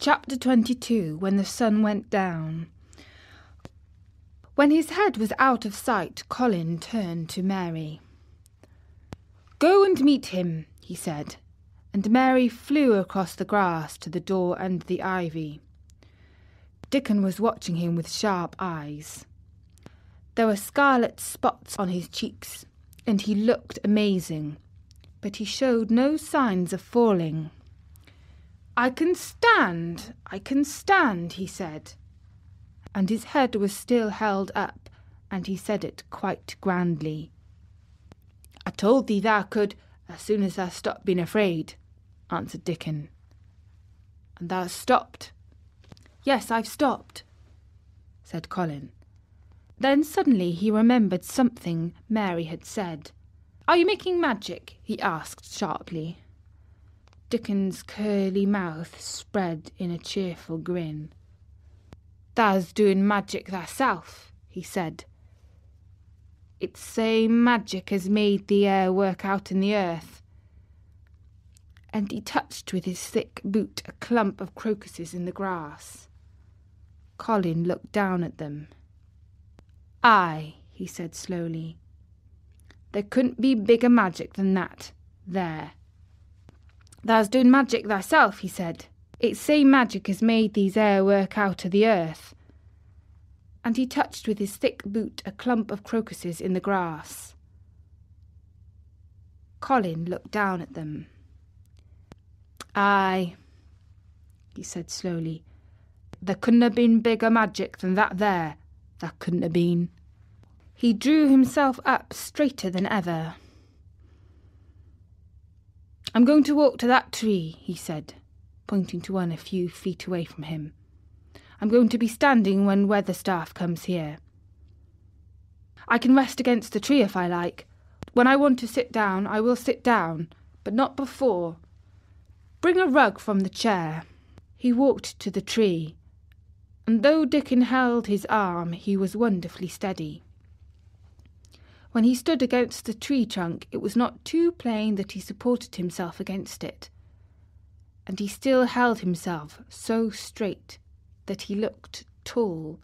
Chapter 22. When the sun went down. When his head was out of sight, Colin turned to Mary. "Go and meet him," he said, and Mary flew across the grass to the door under the ivy. Dickon was watching him with sharp eyes. There were scarlet spots on his cheeks, and he looked amazing, but he showed no signs of falling. I can stand, he said, and his head was still held up, and he said it quite grandly. "I told thee thou could, as soon as thou stopped being afraid," answered Dickon. "And thou stopped?" "Yes, I've stopped," said Colin. Then suddenly he remembered something Mary had said. "Are you making magic?" he asked sharply. Dickon's curly mouth spread in a cheerful grin. "Thou's doing magic thyself," he said. "It's same magic as made the air work out in the earth." And he touched with his thick boot a clump of crocuses in the grass. Colin looked down at them. "Aye," he said slowly. "There couldn't be bigger magic than that, there." "Thou's doing magic thyself," he said. "It's same magic as made these air work out of the earth." And he touched with his thick boot a clump of crocuses in the grass. Colin looked down at them. "Aye," he said slowly. "There couldn't have been bigger magic than that there. There couldn't have been." He drew himself up straighter than ever. "I'm going to walk to that tree," he said, pointing to one a few feet away from him. "I'm going to be standing when Weatherstaff comes here. I can rest against the tree if I like. When I want to sit down, I will sit down, but not before. Bring a rug from the chair." He walked to the tree, and though Dickon held his arm, he was wonderfully steady. When he stood against the tree trunk, it was not too plain that he supported himself against it, and he still held himself so straight that he looked tall.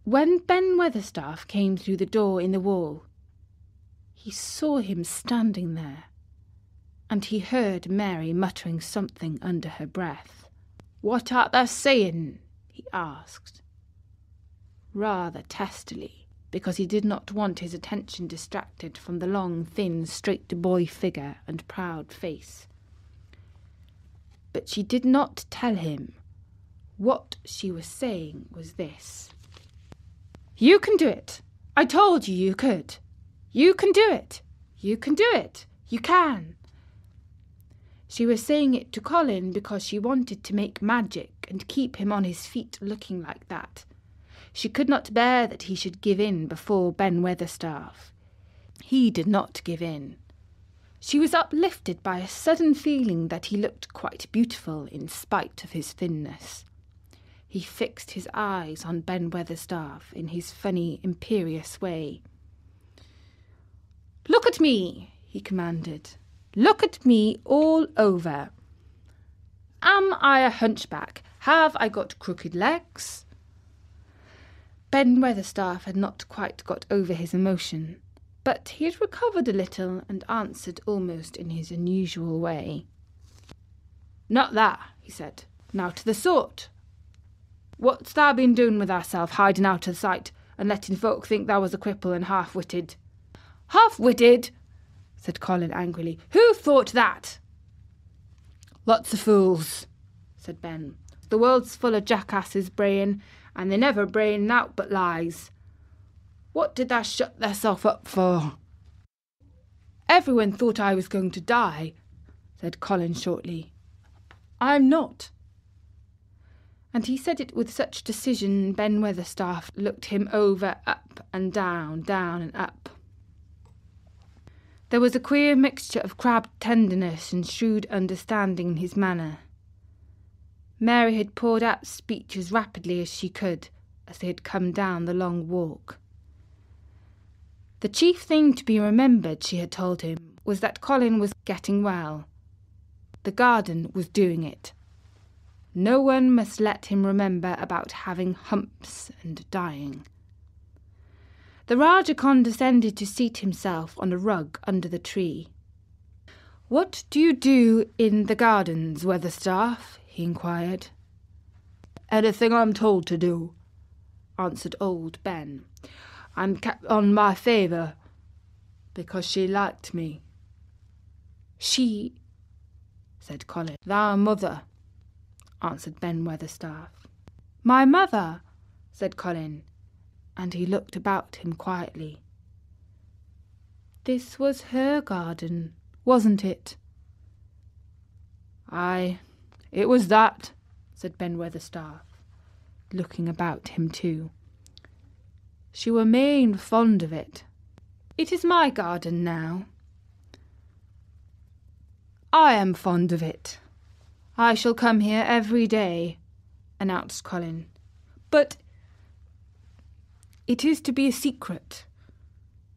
When Ben Weatherstaff came through the door in the wall, he saw him standing there, and he heard Mary muttering something under her breath. "What art thou saying?" he asked, rather testily, because he did not want his attention distracted from the long, thin, straight-boy figure and proud face. But she did not tell him. What she was saying was this: "You can do it. I told you you could. You can do it. You can do it. You can." She was saying it to Colin because she wanted to make magic and keep him on his feet looking like that. She could not bear that he should give in before Ben Weatherstaff. He did not give in. She was uplifted by a sudden feeling that he looked quite beautiful in spite of his thinness. He fixed his eyes on Ben Weatherstaff in his funny, imperious way. "Look at me," he commanded. "Look at me all over. Am I a hunchback? Have I got crooked legs?" Ben Weatherstaff had not quite got over his emotion, but he had recovered a little and answered almost in his unusual way. "Not that," he said. "Now to the sort. What's thou been doing with thyself, hiding out of sight and letting folk think thou was a cripple and half-witted?" "Half-witted?" said Colin angrily. "Who thought that?" "Lots of fools," said Ben. "The world's full of jackasses braying, and they never brayin' nowt but lies. What did thou shut thyself up for?" "Everyone thought I was going to die," said Colin shortly. "I'm not." And he said it with such decision Ben Weatherstaff looked him over, up and down, down and up. There was a queer mixture of crabbed tenderness and shrewd understanding in his manner. Mary had poured out speech as rapidly as she could as they had come down the long walk. The chief thing to be remembered, she had told him, was that Colin was getting well. The garden was doing it. No one must let him remember about having humps and dying. The Rajah condescended to seat himself on a rug under the tree. "What do you do in the gardens, Weatherstaff?" he inquired. "Anything I'm told to do," answered old Ben. "I'm kept on my favour because she liked me." "She," said Colin. "Thy mother," answered Ben Weatherstaff. "My mother," said Colin, and he looked about him quietly. This was her garden, wasn't it? "Aye, it was that," said Ben Weatherstaff, looking about him too. "She were main fond of it. It is my garden now. I am fond of it. I shall come here every day," announced Colin. "But it is to be a secret.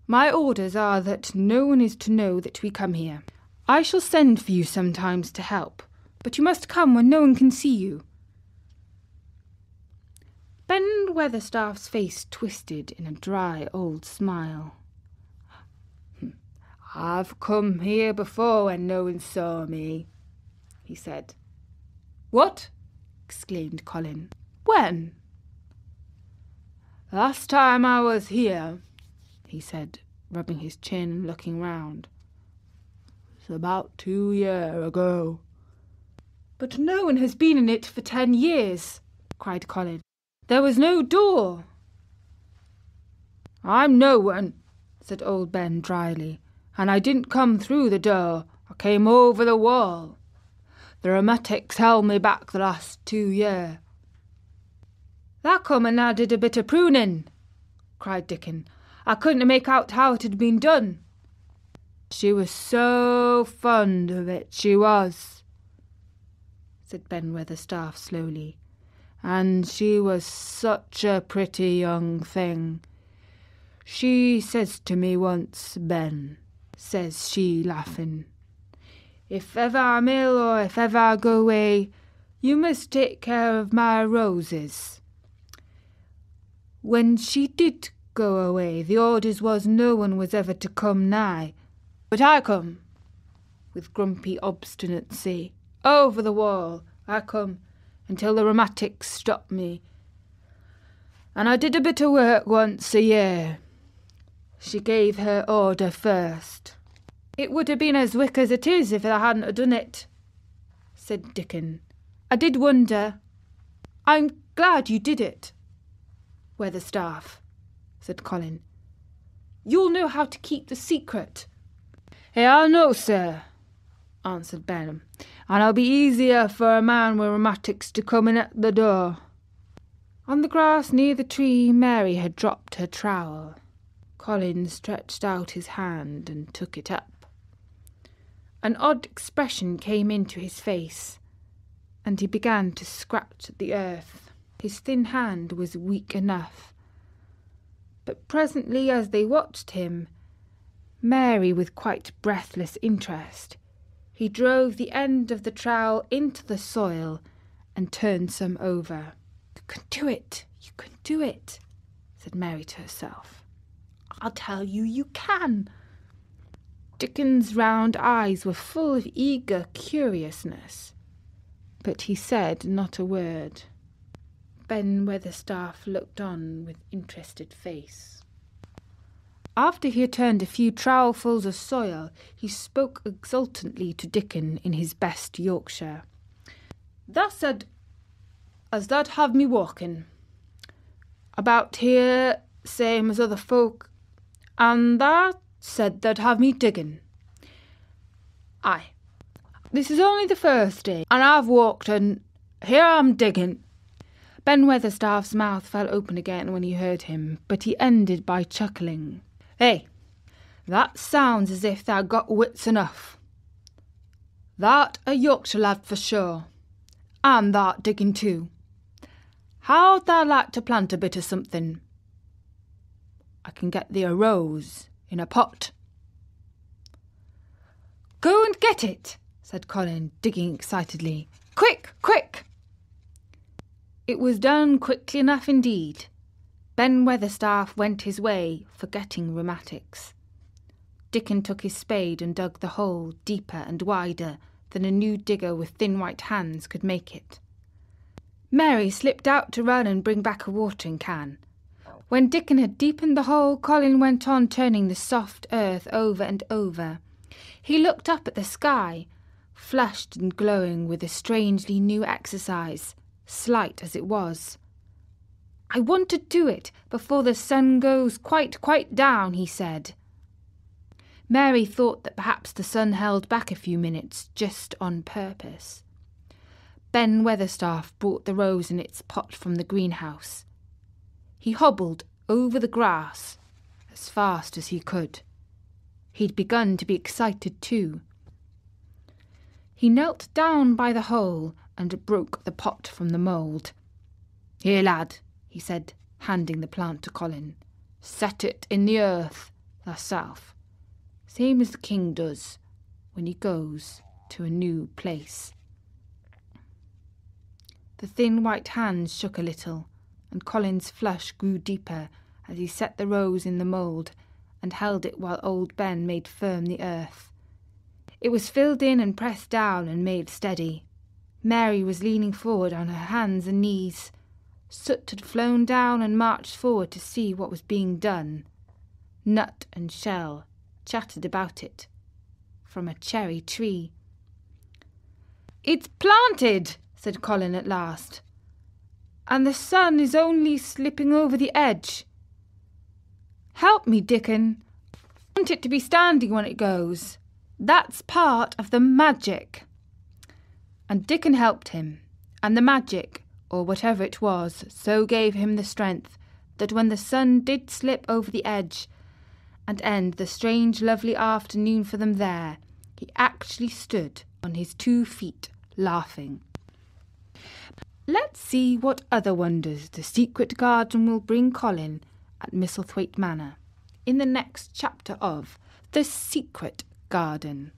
My orders are that no one is to know that we come here. I shall send for you sometimes to help, but you must come when no one can see you." Ben Weatherstaff's face twisted in a dry old smile. "I've come here before when no one saw me," he said. "What?" exclaimed Colin. "When?" "Last time I was here," he said, rubbing his chin and looking round. "It's about 2 years ago." "But no one has been in it for 10 years," cried Colin. "There was no door." "I'm no one," said old Ben dryly, "and I didn't come through the door. I came over the wall. The rheumatics held me back the last 2 years. "That come and I did a bit of pruning," cried Dickon. "I couldn't make out how it had been done." "She was so fond of it, she was," said Ben Weatherstaff slowly. "And she was such a pretty young thing. She says to me once, 'Ben,' says she, laughing, 'if ever I'm ill or if ever I go away, you must take care of my roses.' When she did go away, the orders was no one was ever to come nigh. But I come, with grumpy obstinacy, over the wall. I come, until the rheumatics stopped me. And I did a bit of work once a year. She gave her order first." "It would have been as wick as it is if I hadn't have done it," said Dickon. "I did wonder. I'm glad you did it, Weatherstaff," said Colin. "You'll know how to keep the secret." "I know, sir," answered Ben, "and it'll be easier for a man with rheumatics to come in at the door." On the grass near the tree, Mary had dropped her trowel. Colin stretched out his hand and took it up. An odd expression came into his face, and he began to scratch at the earth. His thin hand was weak enough. But presently, as they watched him, Mary with quite breathless interest, he drove the end of the trowel into the soil and turned some over. "You can do it, you can do it," said Mary to herself. "I'll tell you, you can." Dickon's round eyes were full of eager curiousness, but he said not a word. Ben Weatherstaff looked on with interested face. After he had turned a few trowelfuls of soil, he spoke exultantly to Dickon in his best Yorkshire. "Thou said as thou'd have me walking about here same as other folk, and thou said thou'd have me digging. Aye, this is only the first day, and I've walked, and here I'm digging." Ben Weatherstaff's mouth fell open again when he heard him, but he ended by chuckling. "Hey, that sounds as if thou got wits enough. Thou'rt a Yorkshire lad for sure, and thou'rt digging too. How'd thou like to plant a bit of something? I can get thee a rose in a pot." "Go and get it," said Colin, digging excitedly. Quick, quick! It was done quickly enough indeed. Ben Weatherstaff went his way, forgetting rheumatics. Dickon took his spade and dug the hole deeper and wider than a new digger with thin white hands could make it. Mary slipped out to run and bring back a watering can. When Dickon had deepened the hole, Colin went on turning the soft earth over and over. He looked up at the sky, flushed and glowing with a strangely new exercise, slight as it was. I want to do it before the sun goes quite down, he said. Mary thought that perhaps the sun held back a few minutes just on purpose. Ben Weatherstaff brought the rose in its pot from the greenhouse. He hobbled over the grass as fast as he could. He'd begun to be excited too. He knelt down by the hole and broke the pot from the mould. Here, lad, he said, handing the plant to Colin. Set it in the earth thyself, same as the king does when he goes to a new place. The thin white hands shook a little, and Colin's flush grew deeper as he set the rose in the mould and held it while old Ben made firm the earth. It was filled in and pressed down and made steady. Mary was leaning forward on her hands and knees. Soot had flown down and marched forward to see what was being done. Nut and shell chattered about it from a cherry tree. It's planted, said Colin at last, and the sun is only slipping over the edge. Help me, Dickon. I want it to be standing when it goes. That's part of the magic. And Dickon helped him, and the magic, or whatever it was, so gave him the strength that when the sun did slip over the edge and end the strange lovely afternoon for them there, he actually stood on his 2 feet, laughing. Let's see what other wonders the secret garden will bring Colin at Misselthwaite Manor in the next chapter of The Secret Garden.